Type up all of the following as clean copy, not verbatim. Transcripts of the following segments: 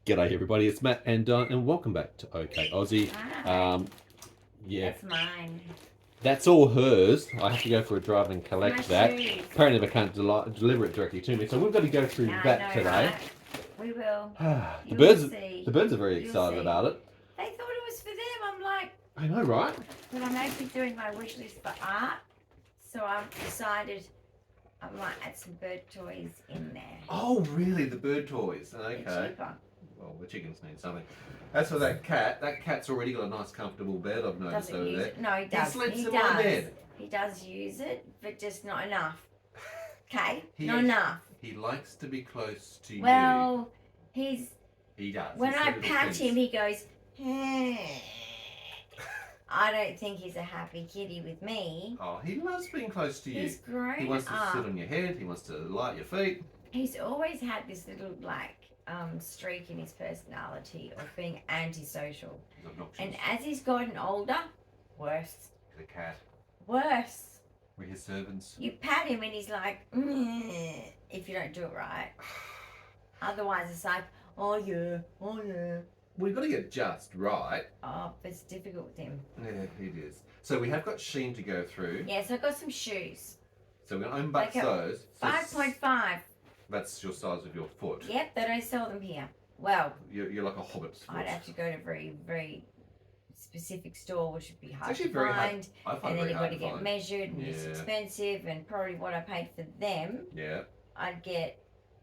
G'day everybody, it's Matt and Dyan, and welcome back to Ok Aussie. Hi. Yeah, That's mine. that's all hers. I have to go for a drive and collect My that. shoes. Apparently they can't deliver it directly to me, so we've got to go through Yeah, that I know, today. right? We will. The You birds, will see. the birds are very You'll excited see. about it. They thought it was for them. I'm like, I know, right? but I'm actually doing my wish list for art, so I've decided I might add some bird toys in there. Oh, really? The bird toys? They're Okay. cheaper. Well, the chickens need something. As for that cat's already got a nice, comfortable bed. I've noticed Doesn't over use there. it. No, he does. He sleeps He in my does. bed. He does use it, but just not enough. Okay, He not is- enough. He likes to be close to you. Well, he's. He does. When He's a I little pat prince. him, he goes. I don't think he's a happy kitty with me. Oh, he loves being close to you. He's grown He wants to up. sit on your head. He wants to light your feet. He's always had this little streak in his personality of being antisocial. He's obnoxious. And as he's gotten older, worse. The cat. Worse. We're his servants. You pat him and he's like, if you don't do it right. Otherwise, it's like, oh yeah. We've got to get just right. Oh, it's difficult with him. Yeah, it is. So we have got Shein to go through. Yeah, so I got some shoes. So we're going to unbox Like a those. So 5.5. That's your size of your foot. Yep, they don't sell them here. Well, You're like a hobbit's foot. I'd have to go to a very, very specific store, which would be hard actually to very hard. find. I find And then very you've hard got to to get find. measured, and it's Yeah. expensive, and probably what I paid for them, Yeah. I'd get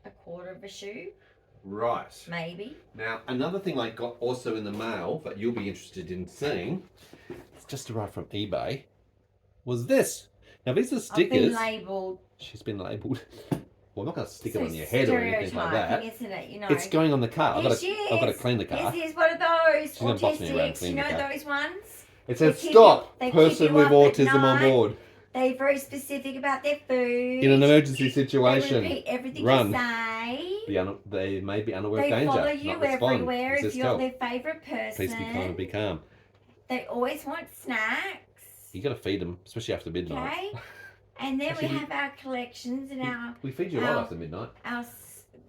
a quarter of a shoe, Right. maybe. Now, another thing I got also in the mail that you'll be interested in seeing, it's just arrived from eBay, was this. Now, these are I've stickers. been labelled. She's been labelled. Well, I'm not going to stick it So on your head or anything like that. stereotyping, isn't it? You know. It's going on the car. I've got Here to, she I've got to is. clean the car. Here's one of those She's gonna boss me around, autistics. clean You the know car. those ones? It says, keep stop, they keep person you with up at autism on night. board. They're very specific about their food. In an emergency They situation, repeat everything run. you say. They may be unaware They of danger. follow you not respond. everywhere if Resist you're help. their favourite person. Please be calm and be calm. They always want snacks. You got to feed them, especially after midnight. Okay. And then Actually, we have our collections and We feed you a lot our- after midnight. our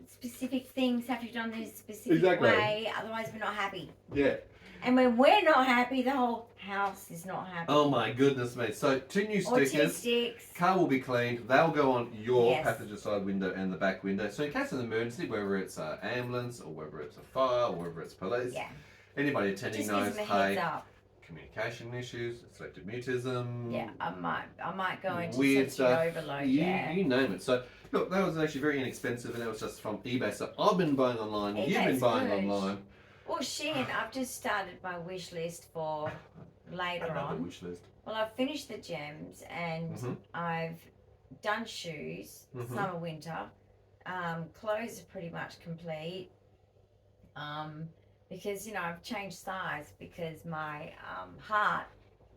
specific things have to be done in a specific Exactly. way. Otherwise, we're not happy. Yeah. And when we're not happy, the whole house is not happy. Oh my goodness me. So 2 new stickers. Autistics. Car will be cleaned. They'll go on your Yes. passenger side window and the back window. So in case of an emergency, whether it's an ambulance or whether it's a fire or whether it's police, Yeah. anybody attending Just knows, gives them a heads hey, up. communication issues, selective mutism, Yeah, I might go into weird sensory stuff, overload. you, Yeah. you name it. So look, that was actually very inexpensive and that was just from eBay. So I've been buying online, you've been eBay's buying good. online. Well, Shein, I've just started my wish list for later Another on. wish list. Well, I've finished the gems and Mhm. I've done shoes, Mhm. summer, winter. Clothes are pretty much complete. Because I've changed size because my heart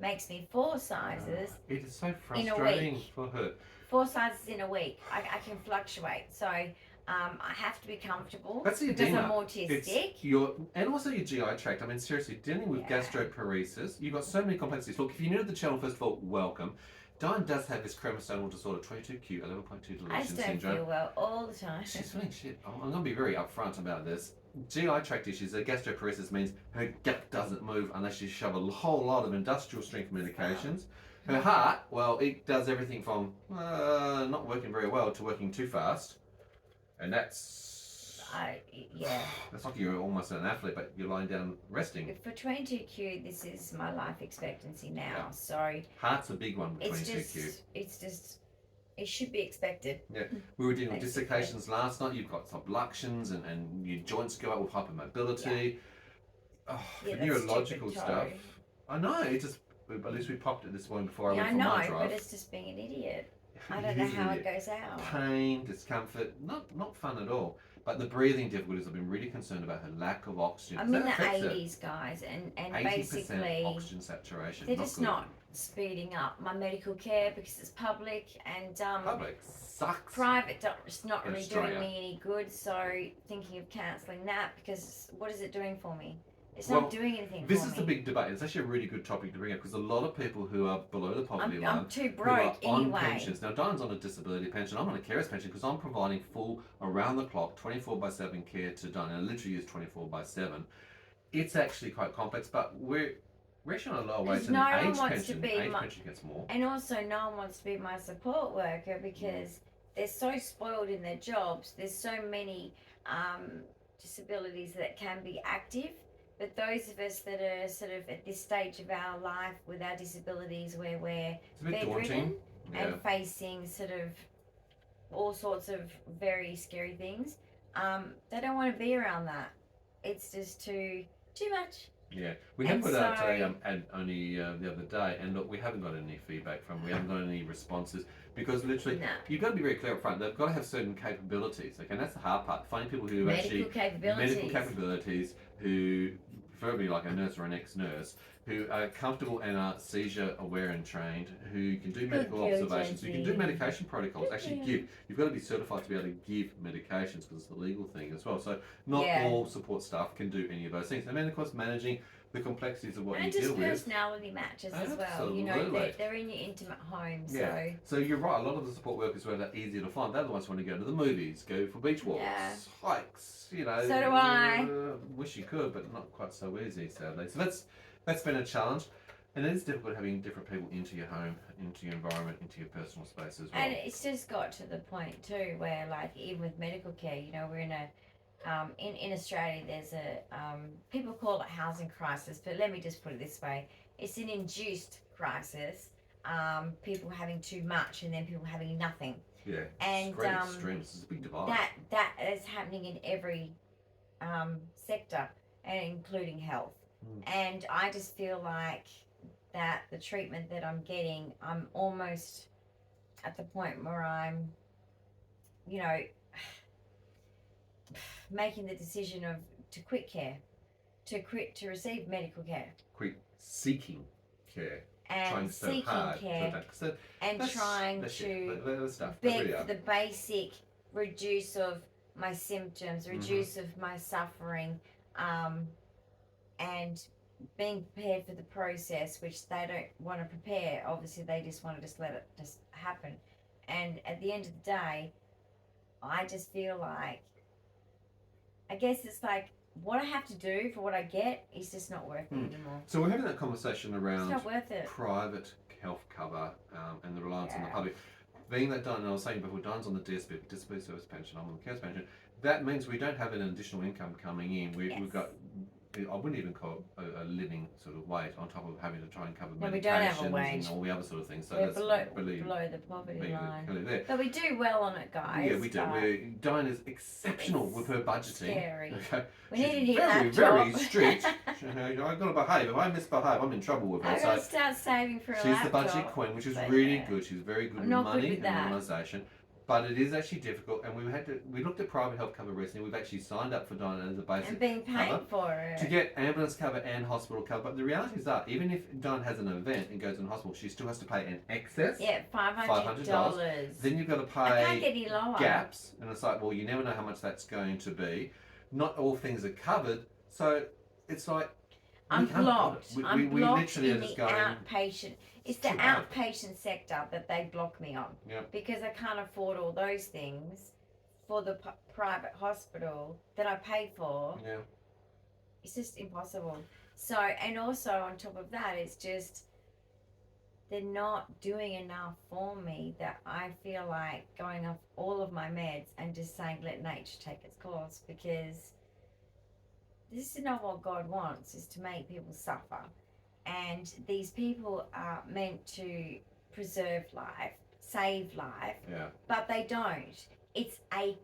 makes me 4 sizes. It is so In a frustrating week. for her. 4 sizes in a week. I can fluctuate, so I have to be comfortable That's the because edema. I'm autistic. It's your and also your GI tract. I mean, seriously, dealing with Yeah. gastroparesis, you've got so many complexities. Look, if you're new to the channel, first of all, welcome. Dyan does have this chromosomal disorder, 22q, 11.2 I deletion just don't syndrome. feel well all the time. She's feeling shit. I'm going to be very upfront about this. GI tract issues, gastroparesis means her gut doesn't move unless you shove a whole lot of industrial strength medications. Her heart, well, it does everything from not working very well to working too fast. And that's like you're almost an athlete, but you're lying down resting. For 22q, this is my life expectancy now. Yeah. So Heart's a big one with it's 22q. just, it should be expected. Yeah, we were dealing with Basically. dislocations last night. You've got subluxations and your joints go out with hypermobility. Oh, Yeah, for that neurological stupid stuff. toe. I know, at least we popped it this morning before I Yeah, I went for my know, drive. but it's just being an idiot. I It don't know is how an it idiot. goes out. Pain, discomfort, not fun at all. But the breathing difficulties, I've been really concerned about her lack of oxygen. I'm in That the affects her. 80s, guys, and 80% basically oxygen saturation. they're not just good. not speeding up my medical care because it's public and Public sucks. private. It's not really Australia. doing me any good. So thinking of cancelling that because what is it doing for me? It's Well, not doing anything This for is me. the big debate. It's actually a really good topic to bring up because a lot of people who are below the poverty line, I'm too who are broke on anyway. pensions. Now, Diane's on a disability pension. I'm on a carer's pension because I'm providing full, around-the-clock, 24/7 care to Diane. I literally use 24/7. It's actually quite complex, but we're actually on a lower wage Because than no an one age wants to pension. be Age my, pension gets more. and also no one wants to be my support worker because they're so spoiled in their jobs. There's so many disabilities that can be active, but those of us that are sort of at this stage of our life with our disabilities where we're It's a bit bedridden daunting. Yeah. and facing sort of all sorts of very scary things, they don't want to be around that. It's just too much. Yeah, we have And put out so- a ad only the other day, and look, we haven't got any feedback from. We haven't got any responses because literally, No. you've got to be very clear up front. They've got to have certain capabilities. Okay, and that's the hard part. Finding people who Medical actually capabilities. medical capabilities, who preferably like a nurse or an ex-nurse, who are comfortable and are seizure aware and trained, who can do medical girl, observations, who can do Josie. medication protocols. Good Actually, girl. you've got to be certified to be able to give medications because it's the legal thing as well. So not Yeah. all support staff can do any of those things. And then of course managing the complexities of what And you just deal with. personality matches as well. You know, Absolutely. they're in your intimate home, Yeah. so So you're right. A lot of the support workers were easier to find. They're the ones who want to go to the movies, go for beach walks, Yeah. hikes. You know. So do I. Wish you could, but not quite so easy, sadly. So that's been a challenge, and it is difficult having different people into your home, into your environment, into your personal space as well. and it's just got to the point too where, like, even with medical care, you know, we're in a in Australia there's a people call it housing crisis, but let me just put it this way: it's an induced crisis. People having too much and then people having nothing. Yeah. And it's great extremes. It's a big divide. that is happening in every sector, and including health. And I just feel like that the treatment that I'm getting, I'm almost at the point where I'm, you know, making the decision to quit care, to receive medical care, Quit seeking care. and Trying so seeking hard care, and trying that's to it. That's stuff. That beg really for are. the basic reduce of my symptoms, reduce of my suffering, and being prepared for the process, which they don't want to prepare. Obviously, they just want to just let it just happen. And at the end of the day, I just feel like, I guess it's like what I have to do for what I get is just not worth it anymore. So we're having that conversation It's around not worth it. private health cover and the reliance on the Yeah. public. Being that Diane, I was saying before, Diane's on the DSP, disability service pension, I'm on the carers pension. That means we don't have an additional income coming in. We've Yes. got, I wouldn't even call it a living sort of wage on top of having to try and cover No, medications we don't have a wage. and all the other sort of things. So We're that's below the poverty being line. clearly there. But we do well on it, guys. Yeah, we do. but Diane is exceptional it's with her budgeting. scary. Okay. We She's need a new very, laptop. very strict. I've got to behave. If I misbehave, I'm in trouble with her. I So gotta start saving for a she's laptop. the budget queen, which is but really yeah. good. She's very good I'm with not good money with and that. organisation. But it is actually difficult, and we looked at private health cover recently. We've actually signed up for Diane as a basic And being paid cover for it. to get ambulance cover and hospital cover. But the reality is that even if Diane has an event and goes in hospital, she still has to pay an excess. Yeah, $500. Then you've got to I can't pay get any lower. gaps, and it's like, well, you never know how much that's going to be. Not all things are covered, so it's like I'm we can't blocked. afford it. I'm we blocked literally in are the just going. outpatient. It's the too bad. outpatient sector that they block me on. Yep. Because I can't afford all those things for the private hospital that I pay for. Yeah. It's just impossible. So, and also on top of that, it's just they're not doing enough for me that I feel like going off all of my meds and just saying let nature take its course, because this is not what God wants, is to make people suffer. And these people are meant to preserve life, save life, Yeah. but they don't. It's a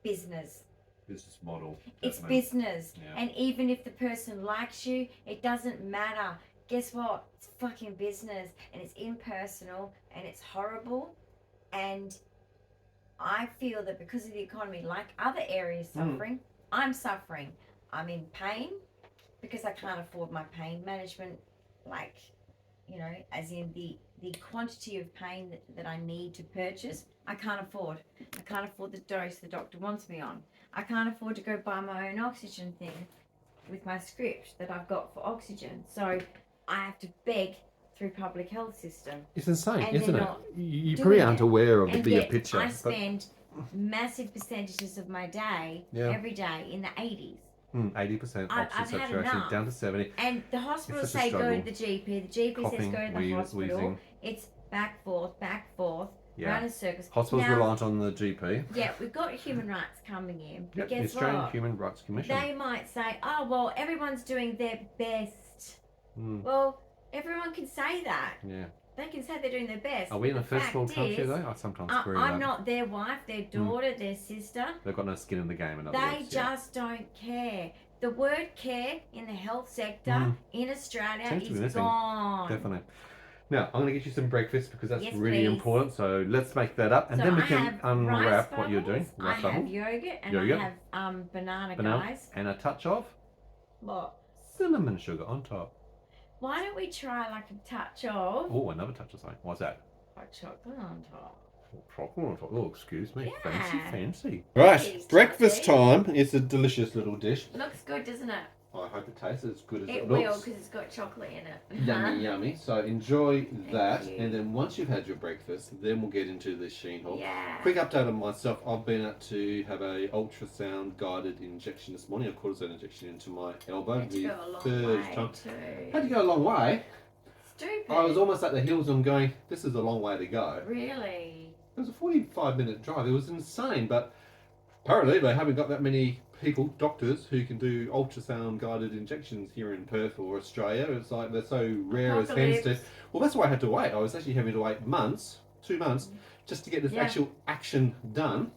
business. Business model. It's definitely. business. Yeah. And even if the person likes you, it doesn't matter. Guess what? It's fucking business, and it's impersonal, and it's horrible. And I feel that because of the economy, like other areas suffering, I'm suffering. I'm in pain because I can't afford my pain management, like, you know, as in the quantity of pain that I need to purchase, I can't afford. I can't afford the dose the doctor wants me on. I can't afford to go buy my own oxygen thing. with my script that I've got for oxygen. So I have to beg through public health system. It's insane, And isn't they're it? not You doing probably aren't it. aware of the And bigger yet picture. I but- spend massive percentages of my day, Yeah. every day, in the 80s. 80% I've oxygen had saturation enough. down to 70. And the hospital such a say go struggle. to the GP. The GP says Coughing, go to the hospital. wheezing. It's back, forth, Yeah. round in circles. Hospitals Now, reliant on the GP. yeah, we've got human rights coming in. But Yep, the guess Australian what? Human Rights Commission. They might say, oh, well, everyone's doing their best. Mm, Well, everyone can say that. yeah. They can say they're doing their best. Are we in a The first world fact country is, though? I sometimes agree with I'm that. not their wife, their daughter, their sister. They've got no skin in the game, in other They words. Yeah. just don't care. The word care in the health sector Mm. in Australia Seems to be is missing. gone. Definitely. Now, I'm going to get you some breakfast because that's Yes, really please. important. So let's make that up and So then we I can have unwrap rice what you're doing. bubbles, I have bubbles, yogurt and Yogurt. I have banana, banana, guys. and a touch of What? cinnamon sugar on top. Why don't we try like a touch of Oh, another touch of something. What's that? hot chocolate on top? Chocolate on top. Oh, excuse me. Yeah. Fancy. Please, Right, breakfast Jackie. time. It's a delicious little dish. Looks good, doesn't it? I hope it tastes as good as It it will looks. because it's got chocolate in it. Yummy, yummy. So enjoy that, you. and then once you've had your breakfast, then we'll get into the sheinhaul. Yeah. Quick update on myself. I've been out to have a ultrasound guided injection this morning, a cortisone injection into my elbow. Had to the go a long third way time. too. Had to go a long way. Stupid. I was almost at the hills and going, this is a long way to go. Really? It was a 45-minute drive. It was insane, but apparently they haven't got that many people, doctors, who can do ultrasound guided injections here in Perth or Australia. It's like they're so rare as hens to. Well, that's why I had to wait. I was actually having to wait 2 months, just to get this Yeah. actual action done.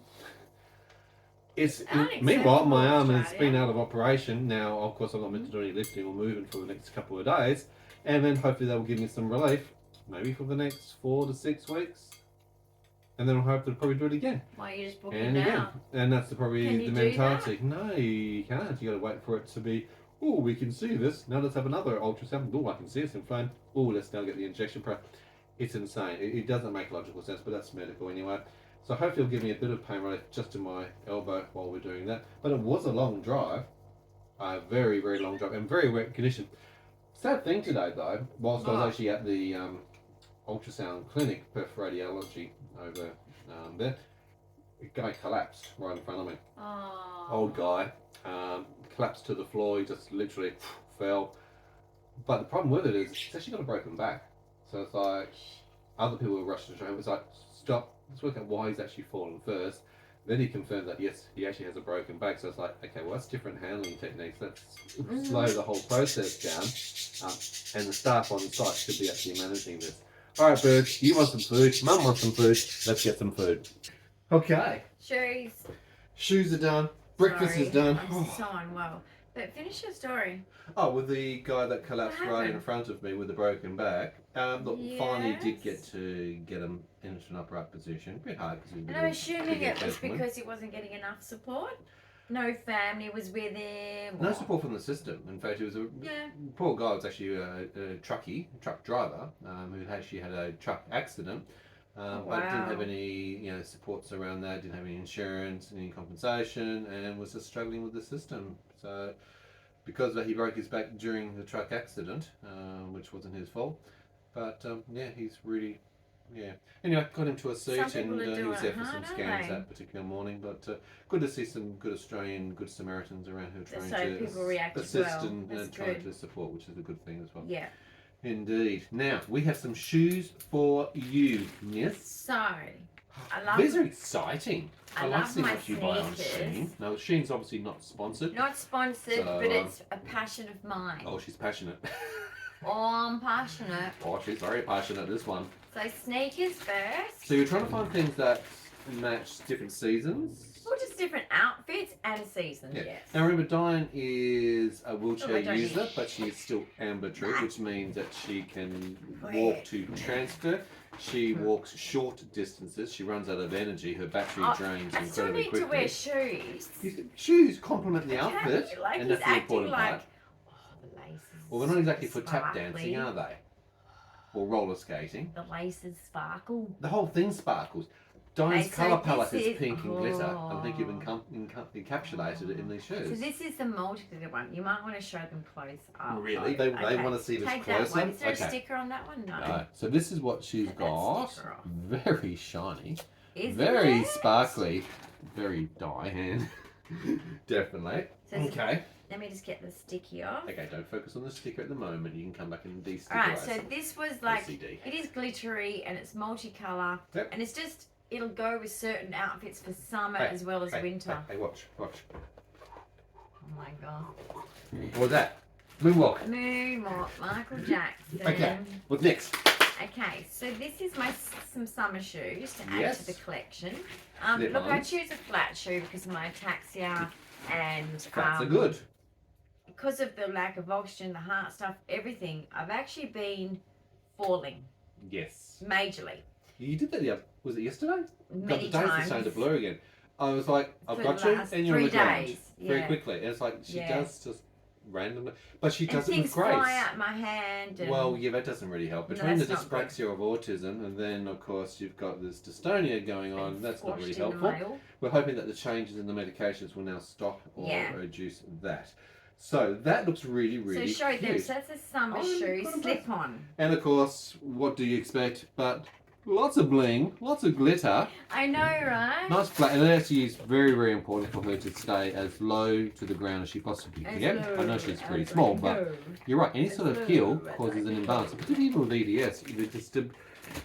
It's unacceptable, meanwhile my arm has Australia. been out of operation. Now, of course, I'm not meant to do any lifting or moving for the next couple of days, and then hopefully that will give me some relief, maybe for the next 4 to 6 weeks. And then I'll hope to probably do it again. Why don't you just book And it again. now? And that's probably Can the you do mentality. No, you can't. You got to wait for it to be, oh, we can see this. Now let's have another ultrasound. Oh, I can see it's inflamed. Oh, let's now get the injection. It's insane. It doesn't make logical sense, but that's medical anyway. So hopefully it'll give me a bit of pain relief just in my elbow while we're doing that. But it was a long drive. A very, very long drive and very wet condition. Sad thing today, though, whilst I was actually at the ultrasound clinic, Perth Radiology over there, a guy collapsed right in front of me. Oh. Old guy, collapsed to the floor. He just literally fell. But the problem with it is he's actually got a broken back. So it's like other people were rushing to show him. It's like, stop, let's work out why he's actually fallen first. Then he confirmed that yes, he actually has a broken back. So it's like, okay, well that's different handling techniques. Let's slow the whole process down, and the staff on site should be actually managing this. All right, Bird, you want some food? Mum wants some food. Let's get some food. Okay. Shoes. Shoes are done. Breakfast Sorry, is done. I'm so unwell. But finish your story. Oh, with the guy that collapsed What right in happened? front of me with a broken back. Look, finally did Yes. get him into an upright position. A bit hard because he's And I'm assuming it was because he wasn't getting enough support. No family was with him. No or- support from the system. In fact, he was a Yeah. poor guy. Was actually a truck driver who actually had a truck accident. But didn't have Wow. any supports around that. Didn't have any insurance, any compensation, and was just struggling with the system. So because of that, he broke his back during the truck accident, which wasn't his fault. But he's really Anyway, got him to a seat, Some and people are he was doing there it for some hard, aren't scans they? that particular morning. But good to see some good Australian, good Samaritans around who are trying So to people react as assist well. and That's trying good. to support, which is a good thing as well. Yeah. Indeed. Now, we have some shoes for you, yes? So, I love These are exciting. I like love seeing my what you buy on sneakers. Shein. No, Shein's obviously not sponsored. not sponsored, So, but it's a passion of mine. Oh, she's passionate. Oh, I'm passionate. Oh, she's very passionate, this one. So sneakers first. So you're trying to find things that match different seasons? Well, just different outfits and seasons, Yeah. yes. Now remember, Dyan is a Oh, wheelchair I don't user, need- but she is still ambulatory, which means that she can walk to transfer. She walks short distances. She runs out of energy. Her battery drains I still incredibly need to quickly. wear shoes. Shoes complement the How outfit, you- like and he's that's the acting important like, part. oh, the laces. Well, they're not exactly for tap sparkly. dancing, are they? Or roller skating. The laces sparkle. The whole thing sparkles. Dyan's so colour palette this is is- pink and glitter. I think you've oh. encapsulated it in these shoes. So this is the multi-glitter one. You might want to show them close up. Really? though. They want to see this Take closer? that one. Is there Okay. a sticker on that one? No. No. So this is what she's Get that got. sticker off. Very shiny. Isn't Very it? sparkly. Very Dyan. Definitely. So is it- Okay. Let me just get the sticky off. Okay, don't focus on the sticker at the moment. You can come back and de-stickerize. Alright, so this was like, OCD. it is glittery and it's multicolour. Yep. And it's just, it'll go with certain outfits for summer Hey, as well as winter. Hey, watch. Oh my god. What's that? Moonwalk. Moonwalk, Michael Jackson. Okay, what's next? Okay, so this is some summer shoes to add Yes. to the collection. Slip Look, I on. choose a flat shoe because of my ataxia and Flats are good. because of the lack of oxygen, the heart stuff, everything. I've actually been falling Yes. majorly, You did that the other, was it yesterday? many the days are times. starting to blur again. I was like, I've For got the you, last and you're on the 3 ground. days, Very yeah. quickly. And it's like, she Yeah. does just randomly, but she And does it with things grace. fly out my hand. And Well, yeah, that doesn't really help. No, Between the that's not good. dyspraxia of autism and then, of course, you've got this dystonia going on, that's not really squashed in helpful. the mail. We're hoping that the changes in the medications will now stop or Yeah. reduce that. So that looks really, really So show them. cute. So that's a summer Oh, shoe, put 'em slip on. And of course, what do you expect? But lots of bling, lots of glitter. I know, right? Nice flat, and it actually is very, very important for her to stay as low to the ground as she possibly can As get. low I know she's pretty as small, I but go. you're right. Any As sort of low heel as causes I an go. imbalance, particularly with DDS. The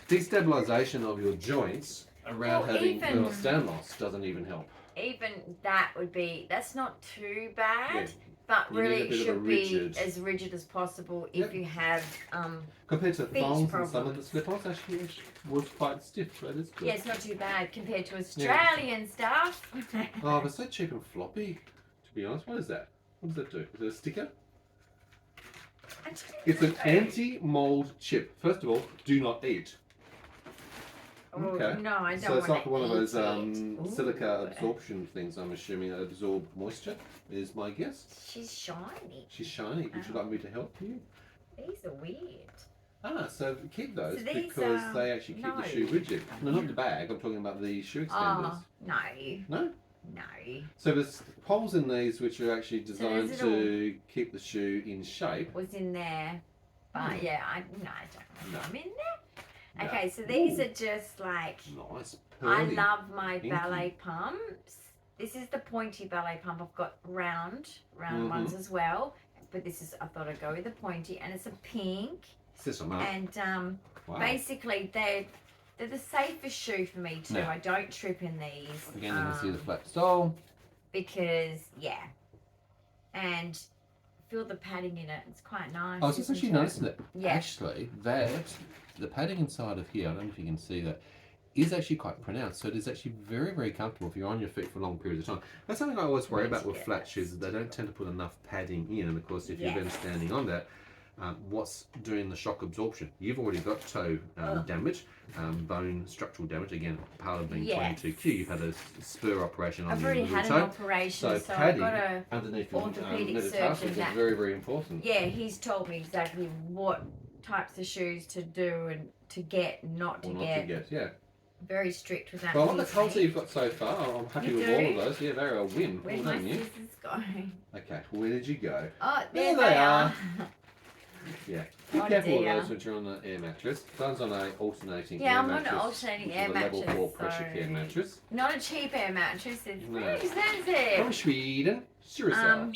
destabilization of your joints around Well, having even- little stand loss doesn't even help. Even that would be, that's not too bad. Yeah. But You need really, a it bit of a should rigid- be as rigid as possible if Yep. you have, Compared to Feet thongs and some of the problems. slip-ons, actually was quite stiff. That is good. yeah, it's not too bad compared to Australian stuff. Oh, but so cheap and floppy. To be honest, what is that? What does that do? Is it a sticker? It's an anti-mold chip. First of all, do not eat. Oh, Okay. no, I don't So it's want like one of those Ooh. silica absorption things, I'm assuming, that absorb moisture, is my guess. She's shiny. She's shiny. Would you Oh. like me to help you? These are weird. Ah, so keep those So these because are- they actually keep no. the shoe rigid. No, not the bag. I'm talking about the shoe extenders. Oh, no. No? No. So there's holes in these which are actually designed there's to keep the shoe in shape. Was in there. But yeah, I don't know No. if I'm in there. No. Okay, so these Ooh. are just like, Nice. I Pearly. love my Pinky. ballet pumps. This is the pointy ballet pump. I've got round Mhm. ones as well. But this is, I thought I'd go with the pointy. And it's a pink. Sis, I'm up. And Wow. basically they're the safest shoe for me too. Yeah. I don't trip in these. Again, you can see the flat sole. Because, yeah. And feel the padding in it. It's quite nice. I was just isn't actually it? noticing that Yeah. actually that the padding inside of here, I don't know if you can see that, is actually quite pronounced. So it is actually very, very comfortable if you're on your feet for long periods of time. That's something I always worry about with Yeah. flat shoes, is they don't tend to put enough padding in. And of course, if you're Yes. then standing on that, what's doing the shock absorption? You've already got toe Ugh. damage, bone structural damage. Again, part of being Yes. 22Q, you've had a spur operation on I've your already little had an toe. operation, So so I've padding got a... underneath your orthopedic metatarsals surgeon is that- very, very important. Yeah, he's told me exactly what types of shoes to do and to get, not to Or not get. to get, yeah. Very strict with that. Well, I like the He's colours that made. you've got so far. I'm happy You with do? all of those. Yeah, they're a win. Where'd Well my done, you. scissors go? Okay, where did you go? Oh, There there they they are. Yeah. Be Oh, careful with dear. those when you're on an air mattress. Mine's on a alternating Yeah, air I'm on an mattress. alternating which air is a level mattress, 4 pressure so- care mattress. Not a cheap air mattress. It's No. very From expensive. Sweden. Suicide.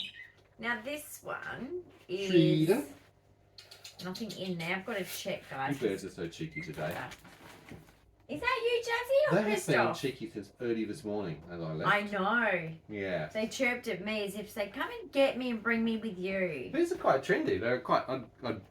Now this one is Sweden. nothing in there. I've got to check, You guys. birds are so cheeky today. Is that you, Jazzy, or They have been Christoph? cheeky since early this morning as I left. I know. Yeah. They chirped at me as if they come and get me and bring me with you. These are quite trendy. They're quite, I'd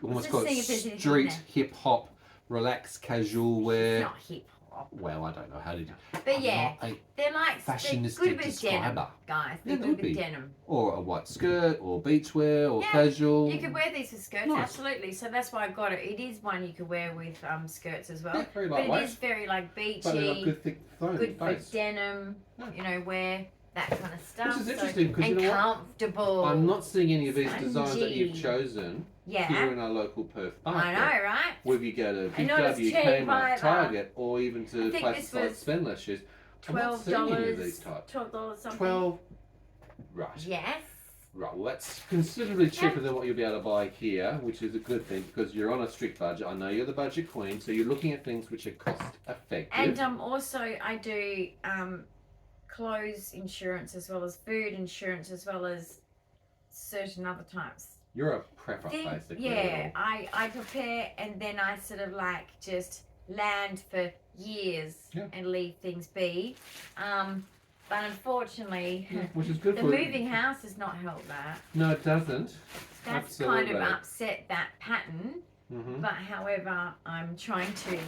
almost just call it seeing if there's anything street there. hip hop, relaxed casual It's wear. not hip hop. Well, I don't know. How did you? But I'm yeah, not a they're like they're fashionistic good with denim, describer. guys. Yeah, They're they good would with be. denim. Or a white skirt, or beachwear, or Yeah, casual. You could wear these with skirts, Nice. absolutely. So that's why I got it. It is one you could wear with skirts as well. Yeah, very But it lightweight. is very like beachy, But they've got good thick throw good in for face. denim, Yeah. you know, wear that kind of stuff. Which is interesting, 'cause and you know what? comfortable. I'm not seeeing any of these designs that you've Spongy. chosen Yeah. here in our local Perth market. I know, right? Whether you go to Big not as W, cheap Kmart, either. Target, or even to I think places this like was Spendless shoes. I'm not seeing any of these types. $12 something. 12. Right. Yes. Right, well that's considerably cheaper than what you'll be able to buy here, which is a good thing because you're on a strict budget. I know you're the budget queen, so you're looking at things which are cost effective. And also I do clothes insurance as well as food insurance as well as certain other types. You're a prepper, basically. Yeah, I prepare and then I sort of like just land for years and leave things be. But unfortunately, which is good the for moving house has not helped that. No, it doesn't. That's Absolutely. kind of upset that pattern. But however, I'm trying to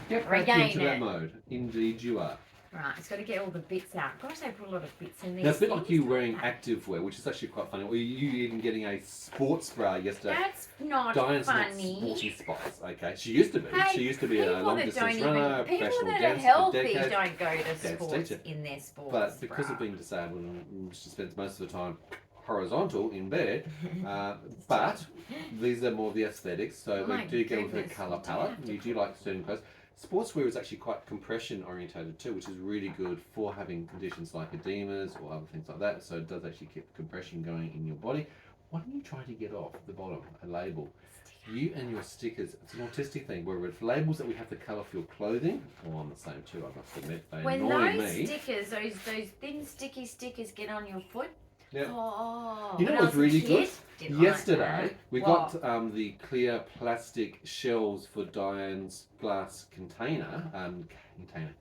get back regain into it. that mode. Indeed, you are. Right, it's got to get all the bits out. Gosh, they put a lot of bits in these. That's a bit like things, you don't wearing they? activewear, which is actually quite funny. Or you even getting a sports bra yesterday. That's not Diane's funny. not sporty spots, okay? She used to be. Hey, she used to be a people long that distance don't runner, even, people professional that are dancer for healthy decades. don't go to Dance sports teacher. in their sports But because bra. of being disabled, she spends most of the time horizontal in bed. But these are more the aesthetics, so Oh we my do go with a goodness, colour you do palette. have to You do like certain clothes. Sportswear is actually quite compression orientated too, which is really good for having conditions like edemas or other things like that. So it does actually keep compression going in your body. Why don't you try to get off the bottom a label? You and your stickers, it's an autistic thing, where it's labels that we have to colour for your clothing. Well, I'm the same too, I must admit. They When annoy those me. stickers, those thin sticky stickers get on your foot. Yeah. Oh, You know when I what's was a really kid, good? didn't Yesterday, like that. we What? got the clear plastic shells for Dyan's glass container,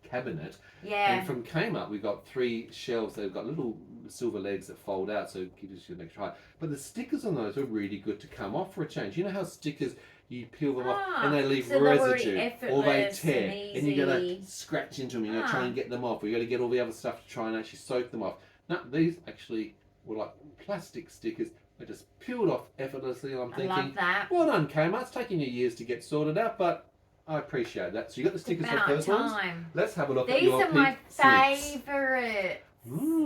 cabinet. Yeah. And from Kmart, we got 3 shelves. They've got little silver legs that fold out, so it gives you an extra height. But the stickers on those are really good to come off for a change. You know how stickers, you peel them off and they leave so they're already residue, or they effortless tear, and and you gotta easy. scratch into them. You gotta try and get them off, or you gotta get all the other stuff to try and actually soak them off. No, these actually were like plastic stickers. They just peeled off effortlessly. And I'm I thinking, love that. well done, Kmart. It's taking you years to get sorted out, but I appreciate that. So you got the stickers off About those ones. time. Let's have a look at These your are my pink slits. favourite.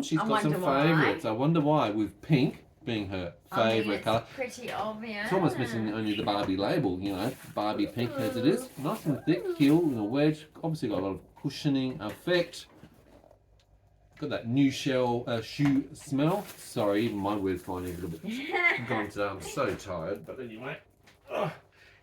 She's I got some wonder why. favourites. I wonder why, with pink being her favourite colour. It's pretty obvious. It's almost missing only the Barbie label, you know, Barbie pink as it is. Nice and thick, heel, and a wedge. Obviously got a lot of cushioning effect. Got that new shell shoe smell. Sorry, even my word's finding a little bit gone today. I'm so tired, but anyway. Ugh.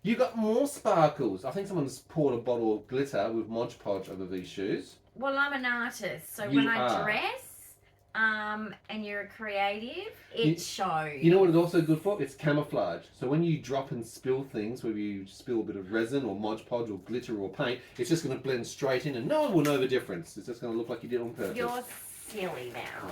You got more sparkles. I think someone's poured a bottle of glitter with Mod Podge over these shoes. Well, I'm an artist, so You when I are. dress, and you're a creative, it shows. You know what it's also good for? It's camouflage. So when you drop and spill things, whether you spill a bit of resin or Mod Podge or glitter or paint, it's just going to blend straight in and no one will know the difference. It's just going to look like you did it on purpose. You're silly now.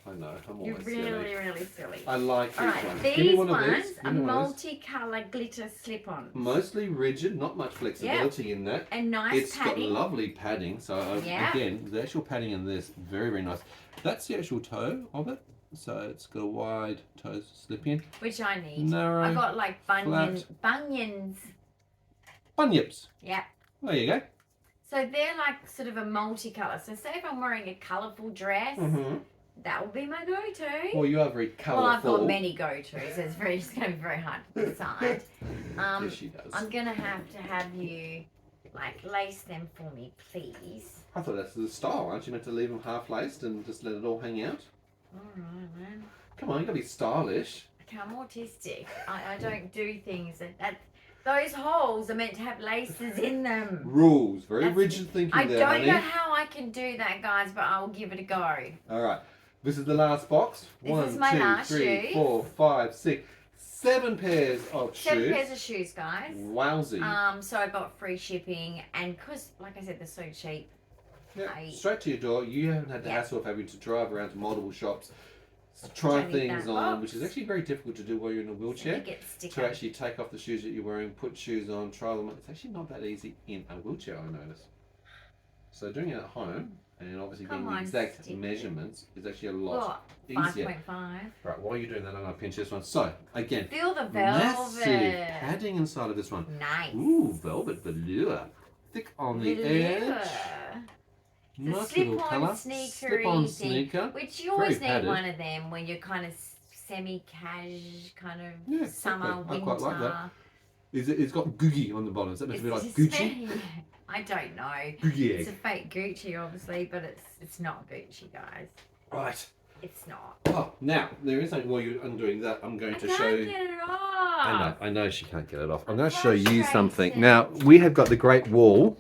Oh, I know. I'm You're always really, silly. really silly. I like these Alright, ones. Give me these one of ones these. are Give me one of these. multicolour glitter slip-ons. Mostly rigid, not much flexibility in that. And nice It's padding. got lovely padding. So again, the actual padding in this, very, very nice. That's the actual toe of it. So it's got a wide toe slip in. Which I need. Narrow, I got like bunions. Bunyips. Yeah. There you go. So they're like sort of a multicolour. So say if I'm wearing a colourful dress, that will be my go-to. Well, you are very colourful. Well, I've got many go-tos. It's going to be very hard to decide. Yes, she does. I'm going to have you like lace them for me, please. I thought that's the style. Aren't you meant to leave them half laced and just let it all hang out? Alright, man. Come on, you got to be stylish. Okay, I'm autistic. I don't do things that those holes are meant to have laces in them. Rules. Very That's- rigid thinking I there, don't honey. know how I can do that, guys, but I'll give it a go. All right. This is the last box. This is my 1, 2, last 3, shoes. 4, 5, 6, 7 pairs of 7 shoes. pairs of shoes, guys. Wowsy. So I got free shipping, and because, like I said, they're so cheap. Yeah, I- straight to your door. You haven't had the Yeah. hassle of having to drive around to multiple shops, try Don't need things that on, box. which is actually very difficult to do while you're in a wheelchair. You get the sticker. To actually take off the shoes that you're wearing, put shoes on, try them on. It's actually not that easy in a wheelchair, I notice. So doing it at home, and obviously Come getting the on, exact stick it. measurements, is actually a lot What? easier. 5.5. Right, while you're doing that, I'm going to pinch this one. So, again, Feel the massive velvet. padding inside of this one. Nice. Ooh, velvet velour. Thick on the edge. The Nice little slip-on colour. sneakery Slip-on thing, sneaker. which you always Very need padded. one of them when you're kind of semi-cash kind of Yeah, summer, exactly. I winter. quite like that. It's got Gucci on the bottom. Is that meant to be like Gucci? I don't know. Gucci It's a egg. fake Gucci, obviously, but it's not Gucci, guys. Right. It's not. Oh, now there is something while you're undoing that. I'm going to show you. Get it off. I know she can't get it off. I'm going to show you something. Now we have got the Great Wall.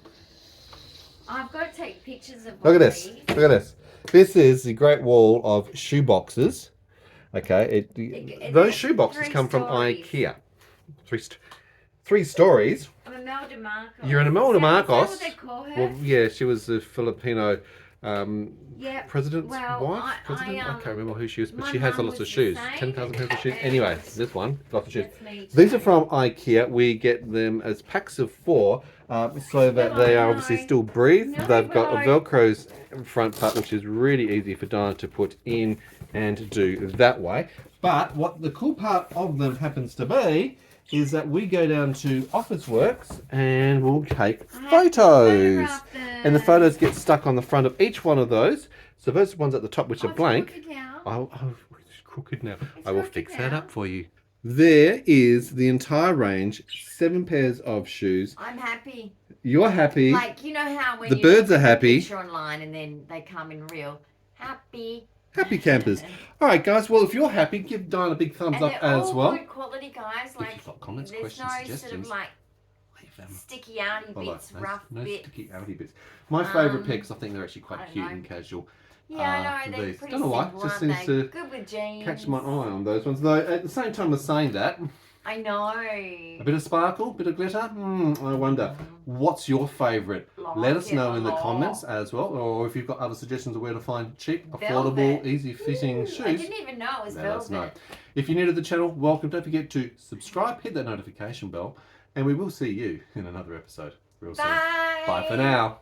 I've got to take pictures of. Look at this. Look at this. This is the Great Wall of shoe boxes. Okay, those shoe boxes come from IKEA. Three stories. I'm Imelda Marcos. You're an Imelda Marcos. Is that what they call her? Well, yeah, she was the Filipino Yep. president's Well, wife. President? I can't remember who she was, but my she has a mum lot of was the shoes. same, 10,000 pairs of shoes. and Anyway, this one, lots of shoes. That's me These are too. from IKEA. We get them as packs of 4, so that they are obviously still breathe. No, They've got a no. Velcro's front part, which is really easy for Diana to put in and do that way. But what the cool part of them happens to be is that we go down to Officeworks and we'll take photos. And the photos get stuck on the front of each one of those. So those ones at the top which are blank. It's crooked now. I will fix that up for you. There is the entire range, 7 pairs of shoes. I'm happy. You're happy. Like, you know how when The you birds look are at a happy. picture online and then they come in real. Happy. Happy campers. All right, guys. Well, if you're happy, give Diana a big thumbs And up they're as all well. good quality, guys. If Like, you've got comments, there's questions, no sort suggestions, of like leave them. sticky outy bits, rough no bits. sticky outy bits. My favourite picks, I think they're actually I quite don't cute know. and casual. Yeah, I know. They're These. pretty Don't know why. simple, Just aren't seems they? to Good with jeans. catch my eye on those ones. Though at the same time as saying that, I know. a bit of sparkle, bit of glitter. I wonder, what's your favourite? Let us know in the comments as well, or if you've got other suggestions of where to find cheap, affordable, Velvet. easy-fitting shoes. I didn't even know it was Let us know. velvet. If you're new to the channel, welcome. Don't forget to subscribe, hit that notification bell, and we will see you in another episode real soon. Bye. Bye for now.